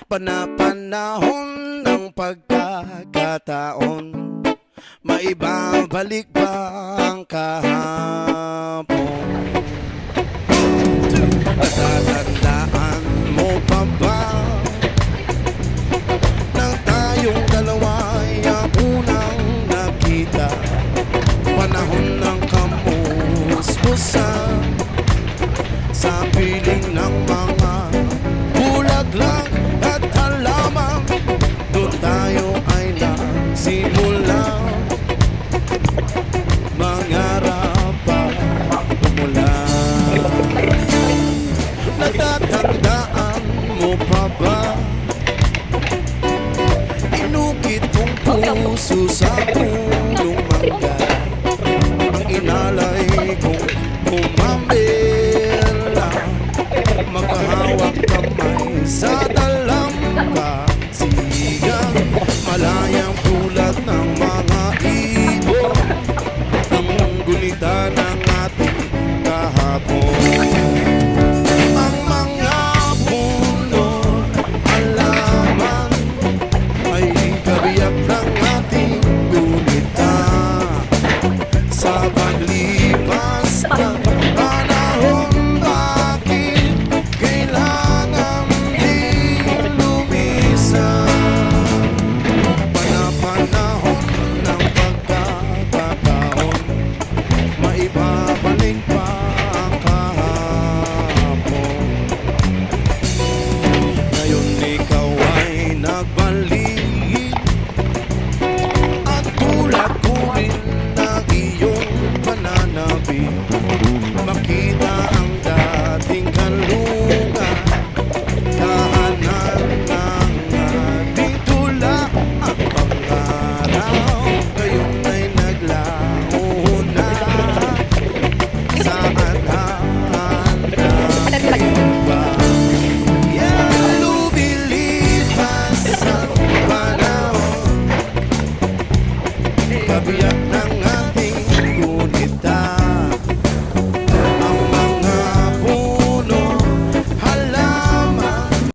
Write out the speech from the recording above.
Panapanahon ng pagkakataon, maibabalik ba ang kahapon? Natatandaan mo pa ba nang tayong dalawa'y ang unang nakita? Panahon ng kamuspusan sa piling ng mga bulaklak at halaman. Doon tayo ay nagsimula mangarap pa umula. Natatandaan mo pa ba? Inukit kong puso sa